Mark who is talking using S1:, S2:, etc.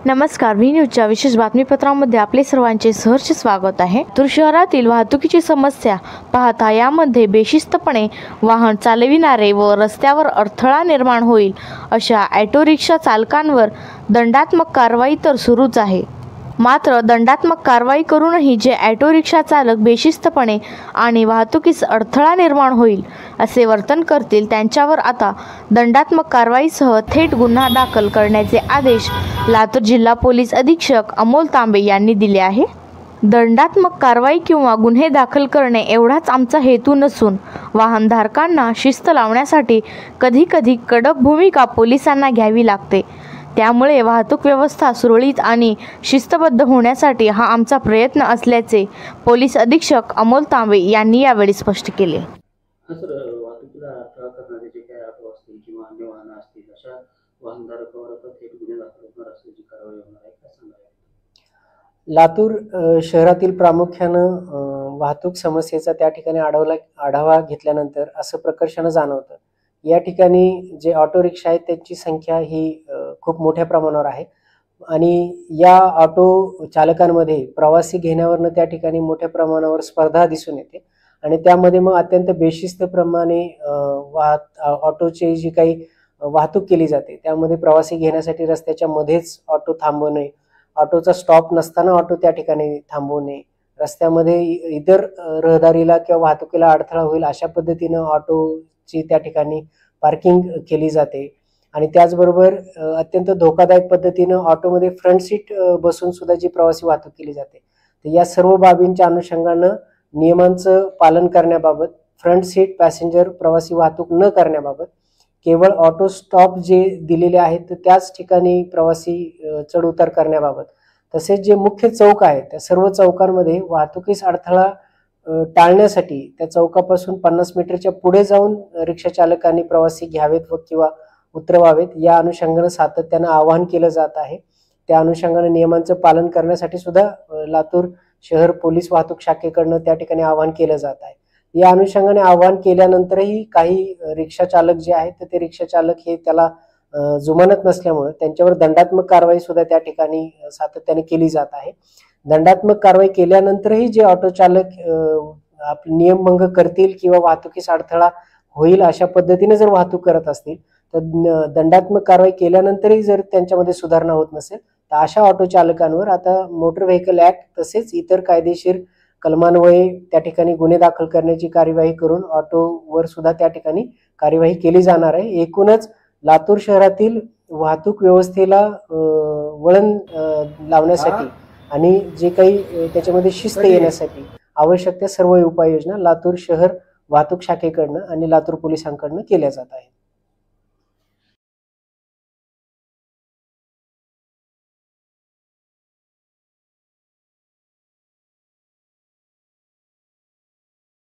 S1: नमस्कार, व्ही न्यूजच्या विशेष बातमीपत्रामध्ये आपले सर्वांचे सहर्ष स्वागत आहे। तर शहरातील वाहतुकीची समस्या पाहता यामध्ये बेशिस्तपणे वाहन चालविणारे व रस्त्यावर अडथळा निर्माण होईल अशा ऑटो रिक्षा चालकांवर दंडात्मक कारवाई तर सुरूच आहे। मात्र दंडात्मक कारवाई करूनही जे ऑटो रिक्षा चालक बेशिस्तपणे आणि वाहतुकीस अडथळा निर्माण होईल असे वर्तन करतील त्यांच्यावर आता दंडात्मक कारवाईसह थेट गुन्हा दाखल करण्याचे आदेश लातूर जिल्हा पोलीस अधीक्षक अमोल तांबे यांनी दिले आहे। दंडात्मक कारवाई किंवा गुन्हे दाखल करणे एवढाच आमचा हेतू नसून वाहनधारकांना शिस्त लावण्यासाठी कधी-कधी कडक भूमिका पोलिसांना घ्यावी लागते। त्यामुळे वाहतूक व्यवस्था सुरळीत आणि शिस्तबद्ध होण्यासाठी हा आमचा प्रयत्न असल्याचे पोलीस अधीक्षक अमोल तांबे यांनी यावेळी स्पष्ट केले।
S2: सर, वाहतुकीला अडथळा करणारे जे काही ऑटो असतील किंवा अन्य वाहनं असतील अशा वाहनधारकावर आता थेट गुन्हे दाखल होणार असल्याची कारवाई होणार आहे, काय सांगाल?
S3: लातूर शहरातील प्रामुख्यानं वाहतूक समस्येचा त्या ठिकाणी आढावा घेतल्यानंतर असं प्रकर्षानं जाणवतं। या ठिकाणी जे ऑटो रिक्षा आहेत त्यांची संख्या ही खूप मोठ्या प्रमाणावर आहे आणि या ऑटो चालकांमध्ये प्रवासी घेण्यावरनं त्या ठिकाणी मोठ्या प्रमाणावर स्पर्धा दिसून येते आणि त्यामध्ये मग अत्यंत बेशिस्तप्रमाणे ऑटोची जी काही वाहतूक केली जाते त्यामध्ये प्रवासी घेण्यासाठी रस्त्याच्या मध्येच ऑटो थांबवणे, ऑटोचा स्टॉप नसताना ऑटो त्या ठिकाणी थांबवणे, रस्त्यामध्ये इतर रहदारीला किंवा वाहतुकीला अडथळा होईल अशा पद्धतीनं ऑटोची त्या ठिकाणी पार्किंग केली जाते आणि त्याचबरोबर अत्यंत धोकादायक पद्धतीनं ऑटोमध्ये फ्रंट सीट बसून सुद्धा जी प्रवासी वाहतूक केली जाते। तर या सर्व बाबींच्या अनुषंगानं नियमांचं पालन करण्याबाबत, फ्रंट सीट पॅसेंजर प्रवासी वाहतूक न करण्याबाबत, केवळ ऑटो स्टॉप जे दिलेले आहेत तर त्याच ठिकाणी प्रवासी चढ उतार करण्याबाबत, तसेच जे मुख्य चौक आहेत त्या सर्व चौकांमध्ये वाहतुकीस अडथळा टाळण्यासाठी त्या चौकापासून 50 मीटरच्या पुढे जाऊन रिक्षा चालकांनी प्रवासी घ्यावेत व किंवा उतरवावेत या अनुषंगानं सातत्यानं आवाहन केलं जात आहे। त्या अनुषंगाने नियमांचं पालन करण्यासाठी सुद्धा लातूर शहर पोलीस वाहतूक शाखेकडनं त्या ठिकाणी आवाहन केलं जात आहे। या अनुषंगाने आवाहन केल्यानंतरही काही रिक्षा चालक जे आहेत तर ते रिक्षा चालक हे त्याला जुमानत नसल्यामुळे त्यांच्यावर दंडात्मक कारवाई सुद्धा त्या ठिकाणी सातत्याने केली जात आहे। दंडात्मक कारवाई केल्यानंतरही जे ऑटो चालक आपले नियमभंग करतील किंवा वाहतुकीस अडथळा होईल अशा पद्धतीने जर वाहतूक करत असतील तर दंडात्मक कारवाई केल्यानंतरही जर त्यांच्यामध्ये सुधारणा होत नसेल तर अशा ऑटो चालकांवर आता मोटर व्हेकल ऍक्ट तसेच इतर कायदेशीर कलमान्वये त्या ठिकाणी गुन्हे दाखल करण्याची कार्यवाही करून ऑटोवर सुद्धा त्या ठिकाणी कार्यवाही केली जाणार आहे। एकूणच लातूर शहरातील वाहतूक व्यवस्थेला वळण लावण्यासाठी आणि जे काही त्याच्यामध्ये शिस्त येण्यासाठी आवश्यक त्या सर्व उपाययोजना लातूर शहर वाहतूक शाखेकडनं आणि लातूर पोलिसांकडनं केल्या जात आहेत।